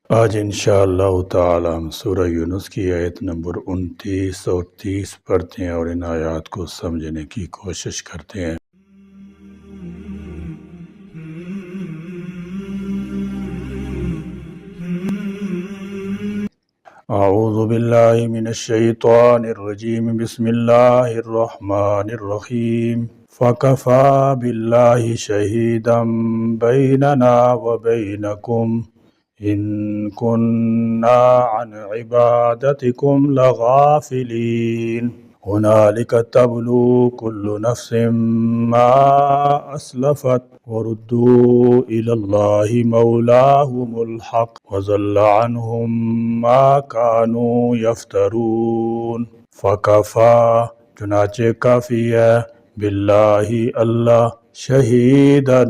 آج انشاءاللہ تعالی ہم سورہ یونس کی آیت نمبر 29 اور 30 پڑھتے ہیں اور ان آیات کو سمجھنے کی کوشش کرتے ہیں۔ اعوذ باللہ من الشیطان الرجیم، بسم اللہ الرحمن الرحیم۔ فَكَفَى بِاللَّهِ شَهِيدًا بَيْنَنَا وَبَيْنَكُمْ إِن كُنَّا عَنْ عِبَادَتِكُمْ لَغَافِلِينَ هُنَالِكَ تَبْلُو كُلُّ نَفْسٍ مَا أَسْلَفَتْ وَرُدُّوا إِلَى اللَّهِ مَوْلَاهُمُ الْحَقِّ وَضَلَّ عَنْهُمْ مَا كَانُوا يَفْتَرُونَ۔ فَكَفَى چنانچہ کافی ہے، باللہ اللہ، شہیداً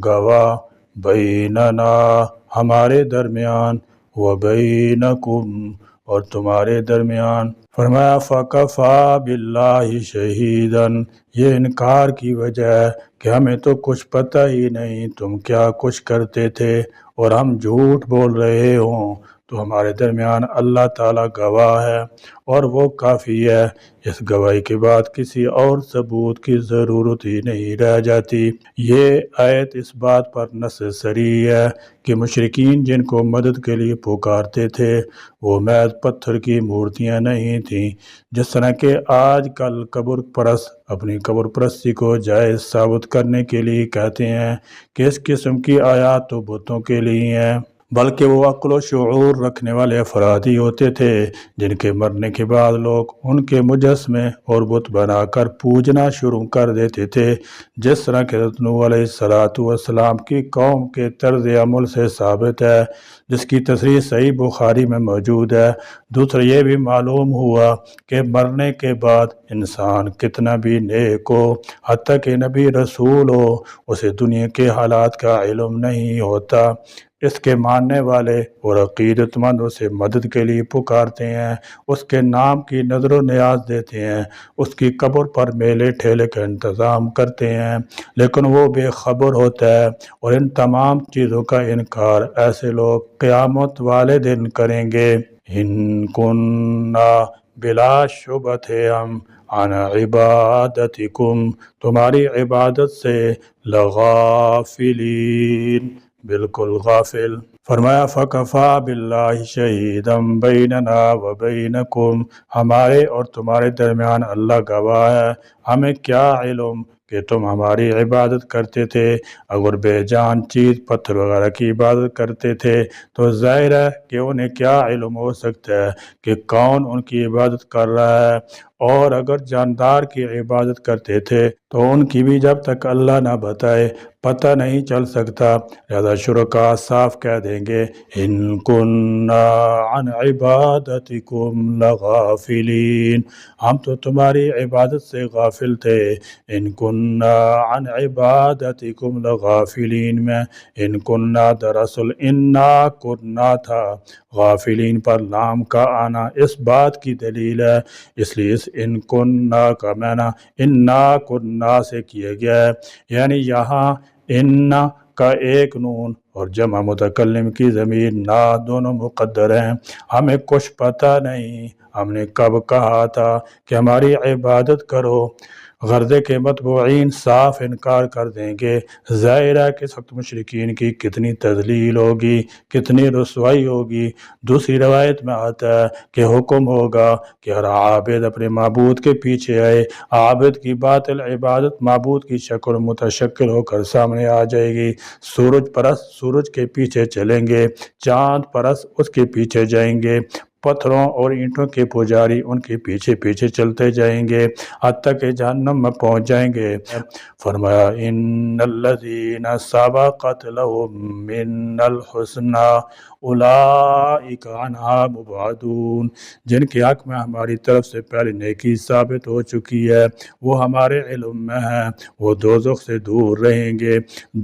گواہ، بیننا ہمارے درمیان، وبینکم اور تمہارے درمیان۔ فرمایا فَكَفَى بِاللَّهِ شَهِيدًا، یہ انکار کی وجہ ہے کہ ہمیں تو کچھ پتہ ہی نہیں تم کیا کچھ کرتے تھے، اور ہم جھوٹ بول رہے ہوں تو ہمارے درمیان اللہ تعالیٰ گواہ ہے، اور وہ کافی ہے۔ اس گواہی کے بعد کسی اور ثبوت کی ضرورت ہی نہیں رہ جاتی۔ یہ آیت اس بات پر نص صریح ہے کہ مشرکین جن کو مدد کے لیے پکارتے تھے وہ محض پتھر کی مورتیاں نہیں تھیں، جس طرح کہ آج کل قبر پرست اپنی قبر پرستی کو جائز ثابت کرنے کے لیے کہتے ہیں کہ اس قسم کی آیات تو بتوں کے لیے ہیں، بلکہ وہ عقل و شعور رکھنے والے افراد ہی ہوتے تھے جن کے مرنے کے بعد لوگ ان کے مجسمے اور بت بنا کر پوجنا شروع کر دیتے تھے، جس طرح کہ حضرت نوح علیہ السلام کی قوم کے طرز عمل سے ثابت ہے، جس کی تصریح صحیح بخاری میں موجود ہے۔ دوسرا یہ بھی معلوم ہوا کہ مرنے کے بعد انسان کتنا بھی نیک ہو، حتیٰ کہ نبی رسول ہو، اسے دنیا کے حالات کا علم نہیں ہوتا۔ اس کے ماننے والے اور عقیدت مند اسے مدد کے لیے پکارتے ہیں، اس کے نام کی نظر و نیاز دیتے ہیں، اس کی قبر پر میلے ٹھیلے کا انتظام کرتے ہیں، لیکن وہ بے خبر ہوتا ہے، اور ان تمام چیزوں کا انکار ایسے لوگ قیامت والے دن کریں گے۔ ان کننا بلا شبہۃ ہم عن عبادتکم، تمہاری عبادت سے لغافلین، بالکل غافل۔ فرمایا فَكَفَى بِاللَّهِ شَهِيدًا بَيْنَنَا وَبَيْنَكُمْ، ہمارے اور تمہارے درمیان اللہ گواہ ہے، ہمیں کیا علم کہ تم ہماری عبادت کرتے تھے۔ اگر بے جان چیز پتھر وغیرہ کی عبادت کرتے تھے تو ظاہر ہے کہ انہیں کیا علم ہو سکتا ہے کہ کون ان کی عبادت کر رہا ہے، اور اگر جاندار کی عبادت کرتے تھے تو ان کی بھی جب تک اللہ نہ بتائے پتہ نہیں چل سکتا۔ لہذا شرکاء صاف کہہ دیں گے ان کننا عن عبادتکم لغافلین، ہم تو تمہاری عبادت سے غافل تھے۔ ان کننا عن عبادتکم لغافلین میں ان کننا دراصل انا کننا تھا، غافلین پر لام کا آنا اس بات کی دلیل ہے، اس لیے اس ان کننا کا معنی انا کننا سے کیا گیا ہے، یعنی یہاں ان کا ایک نون اور جمع متکلم کی ضمیر نا دونوں مقدر ہیں۔ ہمیں کچھ پتہ نہیں ہم نے کب کہا تھا کہ ہماری عبادت کرو۔ غرضے کے متبوعین صاف انکار کر دیں گے۔ ظاہر ہے کہ اس وقت مشرکین کی کتنی تذلیل ہوگی، کتنی رسوائی ہوگی۔ دوسری روایت میں آتا ہے کہ حکم ہوگا کہ ہر عابد اپنے معبود کے پیچھے آئے، عابد کی باطل عبادت معبود کی شکل متشکل ہو کر سامنے آ جائے گی۔ سورج پرست سورج کے پیچھے چلیں گے، چاند پرست اس کے پیچھے جائیں گے، پتھروں اور اینٹوں کے پجاری ان کے پیچھے پیچھے چلتے جائیں گے حتیٰ کہ جہنم میں پہنچ جائیں گے۔ فرمایا ان الذین سبقت لهم من الحسنی اولئک عنہا مبعدون، جن کے حق میں ہماری طرف سے پہلے نیکی ثابت ہو چکی ہے وہ ہمارے علم میں ہیں، وہ دوزخ سے دور رہیں گے۔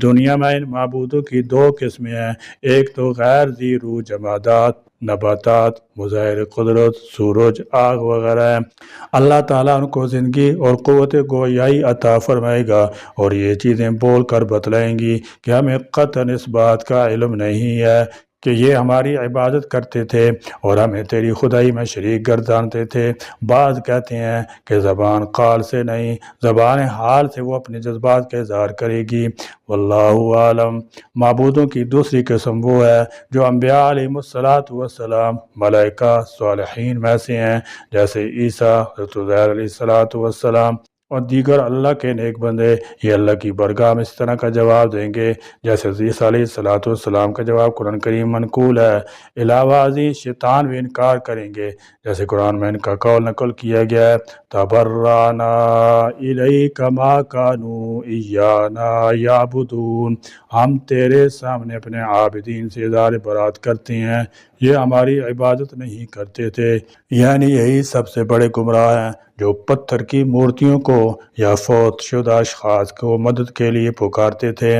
دنیا میں ان معبودوں کی دو قسمیں ہیں، ایک تو غیر ذی روح جمادات، نباتات، مظاہر قدرت، سورج، آگ وغیرہ ہیں۔ اللہ تعالیٰ ان کو زندگی اور قوت گویائی عطا فرمائے گا اور یہ چیزیں بول کر بتلائیں گی کہ ہمیں قطعاً اس بات کا علم نہیں ہے کہ یہ ہماری عبادت کرتے تھے اور ہمیں تیری خدائی میں شریک گردانتے تھے۔ بعض کہتے ہیں کہ زبان قال سے نہیں، زبان حال سے وہ اپنے جذبات کا اظہار کرے گی۔ واللہ عالم۔ معبودوں کی دوسری قسم وہ ہے جو انبیاء علیہ الصلاۃ والسلام، ملائکہ، صالحین میں سے ہیں، جیسے عیسیٰ، حضرت عزیر علیہ الصلاۃ والسلام اور دیگر اللہ کے نیک بندے۔ یہ اللہ کی بارگاہ میں اس طرح کا جواب دیں گے جیسے عیسیٰ علیہ الصلاۃ والسلام کا جواب قرآن کریم منقول ہے۔ علاوہ ازیں شیطان بھی انکار کریں گے، جیسے قرآن میں ان کا قول نقل کیا گیا ہے، تبرأنا الیک ما کانوا ایانا یعبدون۔ ہم تیرے سامنے اپنے عابدین سے اظہار برات کرتے ہیں، یہ ہماری عبادت نہیں کرتے تھے۔ یعنی یہی سب سے بڑے گمراہ ہیں جو پتھر کی مورتیوں کو یا فوت شدہ اشخاص کو مدد کے لیے پکارتے تھے،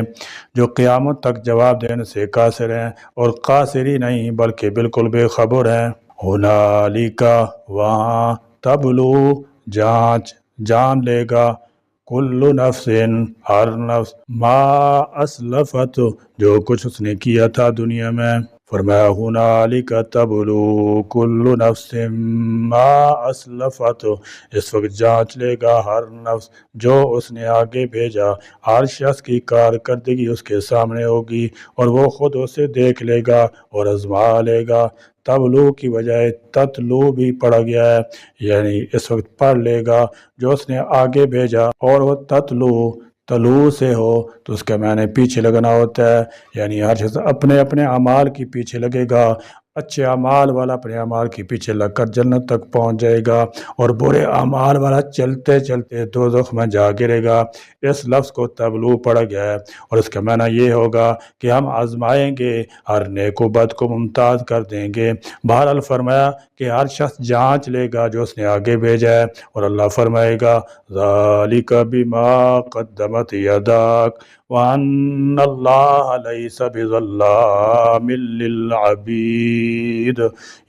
جو قیامت تک جواب دینے سے قاصر ہیں، اور قاصر ہی نہیں بلکہ بالکل بے خبر ہیں۔ ہنالک، وہاں، تبلو، جان لے گا، کل نفس، ہر نفس، ما اسلفت، جو کچھ اس نے کیا تھا دنیا میں۔ فرمایا ہنالک تبلو کل نفس ما اسلفت، اس وقت جانچ لے گا ہر نفس جو اس نے آگے بھیجا۔ ہر شخص کی کارکردگی اس کے سامنے ہوگی اور وہ خود اسے دیکھ لے گا اور آزما لے گا۔ تبلو کی بجائے تتلو بھی پڑھا گیا ہے، یعنی اس وقت پڑھ لے گا جو اس نے آگے بھیجا، اور وہ تلو سے ہو تو اس کا معنی پیچھے لگنا ہوتا ہے، یعنی ہر شخص اپنے اپنے اعمال کے پیچھے لگے گا۔ اچھے اعمال والا اپنے اعمال کے پیچھے لگ کر جنت تک پہنچ جائے گا، اور برے اعمال والا چلتے چلتے دوزخ میں جا گرے گا۔ اس لفظ کو تبلو پڑھا گیا ہے، اور اس کا معنی یہ ہوگا کہ ہم آزمائیں گے، ہر نیک و بد کو ممتاز کر دیں گے۔ بہرحال فرمایا کہ ہر شخص جانچ لے گا جو اس نے آگے بھیجا ہے، اور اللہ فرمائے گا ذالک بما قدمت یداک وَأَنَّ اللَّهَ لَيْسَ بِظَلَّامٍ لِّلْعَبِيدِ،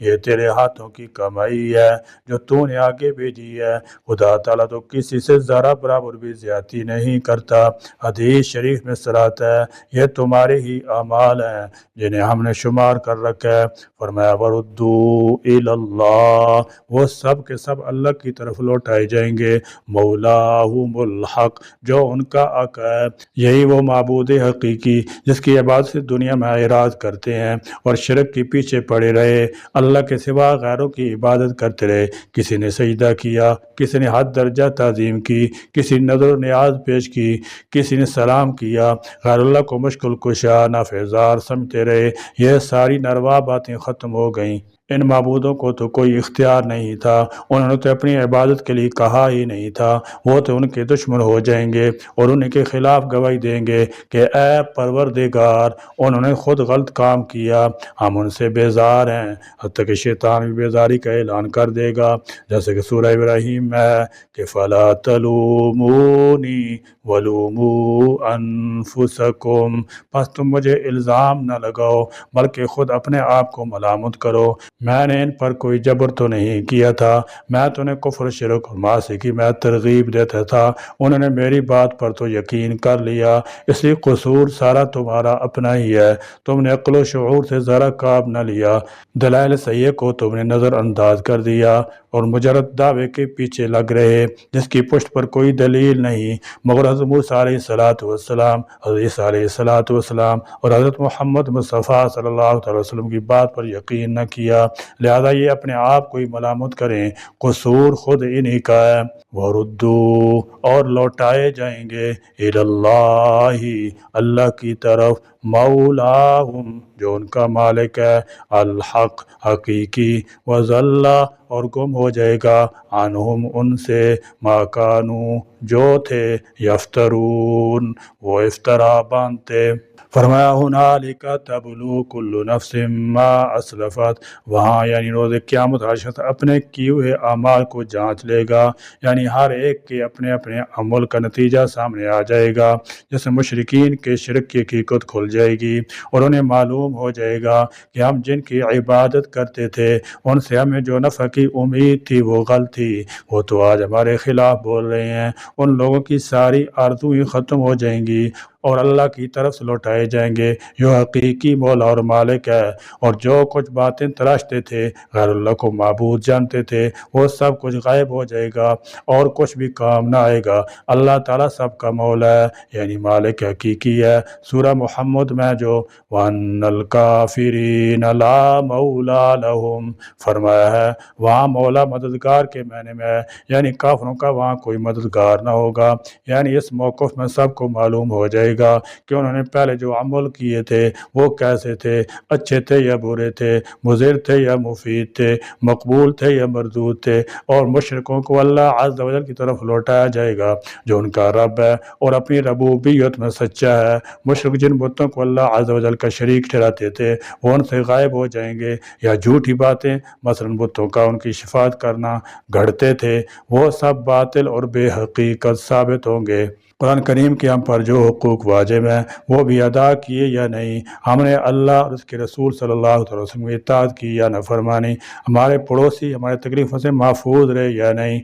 یہ تیرے ہاتھوں کی کمائی ہے جو تو نے آگے بھیجی ہے، خدا تعالیٰ تو کسی سے ذرا برابر بھی زیادتی نہیں کرتا۔ حدیث شریف میں صراحت ہے یہ تمہارے ہی اعمال ہیں جنہیں ہم نے شمار کر رکھا ہے۔ فرمایا وَرُدُّوا إِلَى اللَّهِ، وہ سب کے سب اللہ کی طرف لوٹائے جائیں گے، مولاہم الحق، جو ان کا حق ہے۔ یہی وہ معبود حقیقی جس کی عبادت سے دنیا میں اعراض کرتے ہیں اور شرک کے پیچھے پڑے رہے، اللہ کے سوا غیروں کی عبادت کرتے رہے، کسی نے سجدہ کیا، کسی نے حد درجہ تعظیم کی، کسی نے نظر و نیاز پیش کی، کسی نے سلام کیا، غیر اللہ کو مشکل کشا نافع زار سمجھتے رہے۔ یہ ساری ناروا باتیں ختم ہو گئیں۔ ان معبودوں کو تو کوئی اختیار نہیں تھا، انہوں نے تو اپنی عبادت کے لیے کہا ہی نہیں تھا، وہ تو ان کے دشمن ہو جائیں گے اور ان کے خلاف گواہی دیں گے کہ اے پروردگار، انہوں نے خود غلط کام کیا، ہم ان سے بیزار ہیں۔ حتیٰ کہ شیطان بھی بیزاری کا اعلان کر دے گا، جیسے کہ سورہ ابراہیم میں ہے کہ فَلَا تَلُومُونِي وَلُومُوا أَنفُسَكُمْ، پس تم مجھے الزام نہ لگاؤ بلکہ خود اپنے آپ کو ملامت کرو، میں نے ان پر کوئی جبر تو نہیں کیا تھا، میں تو انہیں کفر شرک اور معاصی کی میں ترغیب دیتا تھا، انہوں نے میری بات پر تو یقین کر لیا، اس لیے قصور سارا تمہارا اپنا ہی ہے، تم نے عقل و شعور سے ذرا کام نہ لیا، دلائل صحیح کو تم نے نظر انداز کر دیا اور مجرد دعوے کے پیچھے لگ رہے جس کی پشت پر کوئی دلیل نہیں، مگر حضرت موسیٰ علیہ الصلاۃ والسلام، حضرت عیسیٰ علیہ الصلاۃ والسلام اور حضرت محمد مصطفیٰ صلی اللہ علیہ وسلم کی بات پر یقین نہ کیا، لہذا یہ اپنے آپ کو ہی ملامت کریں، قصور خود انہی کا ہے۔ وَرُدُّوا، اور لوٹائے جائیں گے، إِلَى اللَّهِ، اللہ کی طرف، مولاہم، جو ان کا مالک ہے، الحق، حقیقی، وَضَلَّ، اور گم ہو جائے گا، عنہم، ان سے، ما کانوا، جو تھے، یفترون، وہ افترا باندھتے۔ فرمایا ہنالک تبلو کل نفس ما اسلفت، وہاں یعنی روز قیامت ہر شخص اپنے کیے ہوئے اعمال کو جانچ لے گا، یعنی ہر ایک کے اپنے اپنے عمل کا نتیجہ سامنے آ جائے گا، جس سے مشرکین کے شرک کی حقیقت کھل جائے گی اور انہیں معلوم ہو جائے گا کہ ہم جن کی عبادت کرتے تھے ان سے ہمیں جو نفع کی امید تھی وہ غلط تھی، وہ تو آج ہمارے خلاف بول رہے ہیں، ان لوگوں کی ساری آرزویں ختم ہو جائیں گی اور اللہ کی طرف سے لوٹائے جائیں گے جو حقیقی مولا اور مالک ہے۔ اور جو کچھ باتیں تراشتے تھے، غیر اللہ کو معبود جانتے تھے، وہ سب کچھ غائب ہو جائے گا اور کچھ بھی کام نہ آئے گا۔ اللہ تعالیٰ سب کا مولا ہے، یعنی مالک حقیقی ہے۔ سورہ محمد میں جو وَأَنَّ الْكَافِرِينَ لَا مَوْلَى لَهُمْ فرمایا ہے، وہاں مولا مددگار کے معنی میں ہے، یعنی کافروں کا وہاں کوئی مددگار نہ ہوگا۔ یعنی اس موقف میں سب کو معلوم ہو جائے گا کہ انہوں نے پہلے جو عمل کیے تھے وہ کیسے تھے، اچھے تھے یا برے تھے، مضر تھے یا مفید تھے، مقبول تھے یا مردود تھے۔ اور مشرکوں کو اللہ عز و جل کی طرف لوٹایا جائے گا جو ان کا رب ہے اور اپنی ربوبیت میں سچا ہے۔ مشرک جن بتوں کو اللہ عز و جل کا شریک ٹھہراتے تھے وہ ان سے غائب ہو جائیں گے، یا جھوٹی باتیں مثلا بتوں کا ان کی شفاعت کرنا گھڑتے تھے، وہ سب باطل اور بے حقیقت ثابت ہوں گے۔ قرآن کریم کے ہم پر جو حقوق واجب ہیں وہ بھی ادا کیے یا نہیں، ہم نے اللہ اور اس کے رسول صلی اللہ علیہ وسلم کی اطاعت کی یا نافرمانی، ہمارے پڑوسی ہمارے تکلیفوں سے محفوظ رہے یا نہیں،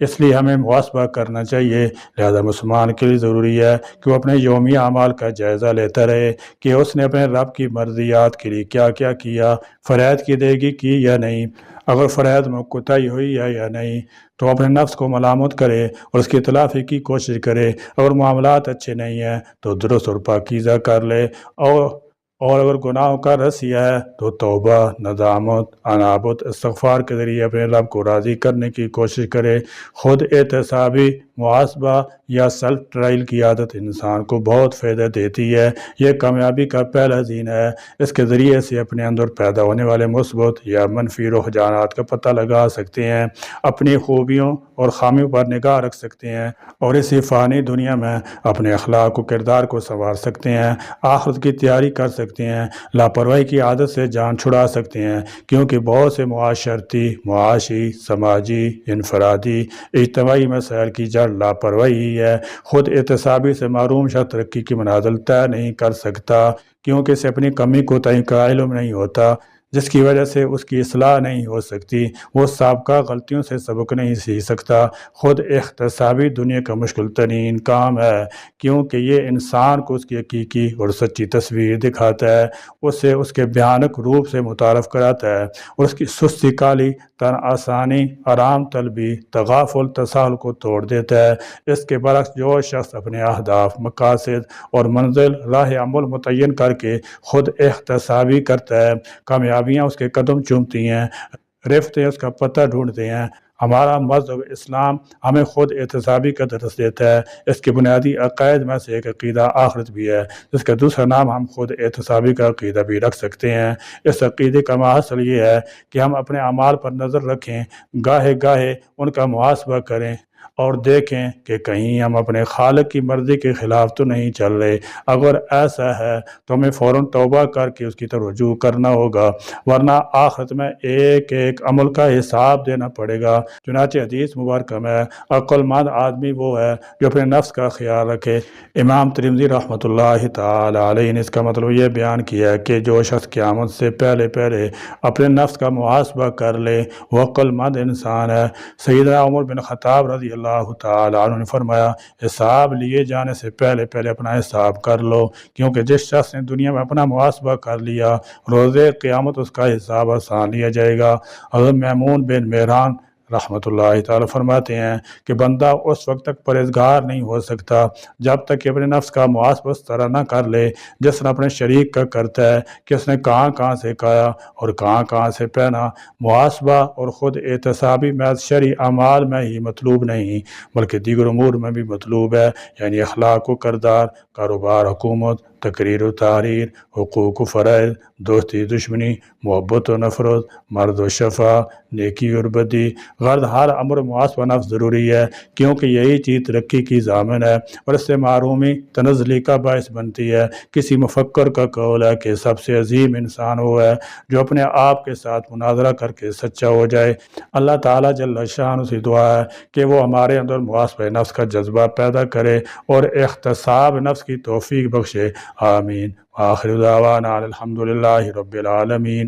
اس لیے ہمیں محاسبہ کرنا چاہیے۔ لہذا مسلمان کے لیے ضروری ہے کہ وہ اپنے یومیہ اعمال کا جائزہ لیتا رہے کہ اس نے اپنے رب کی مرضیات کے لیے کیا کیا کیا، فرائض کی ادائیگی کی یا نہیں، اگر فرائض میں کوتاہی ہوئی ہے یا نہیں تو اپنے نفس کو ملامت کرے اور اس کی تلافی کی کوشش کرے۔ اگر معاملات اچھے نہیں ہیں تو درست اور پاکیزہ کر لے، اور اگر گناہوں کا رسیہ ہے تو توبہ، ندامت، انابت، استغفار کے ذریعے اپنے رب کو راضی کرنے کی کوشش کرے۔ خود احتسابی محاسبہ یا سیلف ٹرائل کی عادت انسان کو بہت فائدہ دیتی ہے، یہ کامیابی کا پہلا زین ہے۔ اس کے ذریعے سے اپنے اندر پیدا ہونے والے مثبت یا منفی رجحانات کا پتہ لگا سکتے ہیں، اپنی خوبیوں اور خامیوں پر نگاہ رکھ سکتے ہیں، اور اسی فانی دنیا میں اپنے اخلاق و کردار کو سنوار سکتے ہیں، آخرت کی تیاری کر سکتے ہیں، لاپرواہی کی عادت سے جان چھڑا سکتے ہیں، کیونکہ بہت سے معاشرتی، معاشی، سماجی، انفرادی، اجتماعی مسائل کی جڑ لاپرواہی ہے۔ خود احتسابی سے محروم شخص ترقی کی منازل طے نہیں کر سکتا، کیونکہ اسے اپنی کمی کوتاہی کا علم نہیں ہوتا، جس کی وجہ سے اس کی اصلاح نہیں ہو سکتی، وہ سابقہ غلطیوں سے سبق نہیں سیکھ سکتا۔ خود احتسابی دنیا کا مشکل ترین کام ہے، کیونکہ یہ انسان کو اس کی حقیقی اور سچی تصویر دکھاتا ہے، اسے اس کے بھیانک روپ سے متعارف کراتا ہے، اور اس کی سستی کالی تن آسانی، آرام طلبی، تغافل، تساہل کو توڑ دیتا ہے۔ اس کے برعکس جو شخص اپنے اہداف، مقاصد اور منزل، راہ عمل متعین کر کے خود احتسابی کرتا ہے، کامیابیاں اس کے قدم چومتی ہیں، رفتیں اس کا پتہ ڈھونڈتے ہیں۔ ہمارا مذہب اسلام ہمیں خود احتسابی کا درس دیتا ہے۔ اس کے بنیادی عقائد میں سے ایک عقیدہ آخرت بھی ہے، جس کا دوسرا نام ہم خود احتسابی کا عقیدہ بھی رکھ سکتے ہیں۔ اس عقیدے کا ماحصل یہ ہے کہ ہم اپنے اعمال پر نظر رکھیں، گاہے گاہے ان کا محاسبہ کریں اور دیکھیں کہ کہیں ہم اپنے خالق کی مرضی کے خلاف تو نہیں چل رہے۔ اگر ایسا ہے تو ہمیں فوراً توبہ کر کے اس کی طرف رجوع کرنا ہوگا، ورنہ آخرت میں ایک ایک عمل کا حساب دینا پڑے گا۔ چنانچہ حدیث مبارکہ میں عقل مند آدمی وہ ہے جو اپنے نفس کا خیال رکھے۔ امام ترمذی رحمۃ اللہ تعالی علیہ نے اس کا مطلب یہ بیان کیا ہے کہ جو شخص قیامت سے پہلے اپنے نفس کا محاسبہ کر لے وہ عقل مند انسان ہے۔ سیدنا عمر بن خطاب رضی اللہ تعالی عنہ نے فرمایا، حساب لیے جانے سے پہلے اپنا حساب کر لو، کیونکہ جس شخص نے دنیا میں اپنا محاسبہ کر لیا، روز قیامت اس کا حساب آسان لیا جائے گا۔ حضرت میمون بن مہران رحمۃ اللہ تعالی فرماتے ہیں کہ بندہ اس وقت تک پرہیزگار نہیں ہو سکتا جب تک کہ اپنے نفس کا محاسبہ اس طرح نہ کر لے جس نے اپنے شریک کا کرتا ہے کہ اس نے کہاں کہاں سے کھایا اور کہاں کہاں سے پہنا۔ محاسبہ اور خود احتسابی محض شرعی اعمال میں ہی مطلوب نہیں بلکہ دیگر امور میں بھی مطلوب ہے، یعنی اخلاق و کردار، کاروبار، حکومت، تقریر و تحریر، حقوق و فرائض، دوستی دشمنی، محبت و نفرت، مرد و شفا، نیکی اور بدی۔ غرض ہر امر محاسبہ نفس ضروری ہے، کیونکہ یہی چیز ترقی کی ضامن ہے اور اس سے محرومی تنزلی کا باعث بنتی ہے۔ کسی مفکر کا قول ہے کہ سب سے عظیم انسان وہ ہے جو اپنے آپ کے ساتھ مناظرہ کر کے سچا ہو جائے۔ اللہ تعالیٰ جل شانہ سے دعا ہے کہ وہ ہمارے اندر محاسبہ نفس کا جذبہ پیدا کرے اور احتساب نفس کی توفیق بخشے۔ آمین۔ آخر دعوانا الحمدللہ رب العالمین۔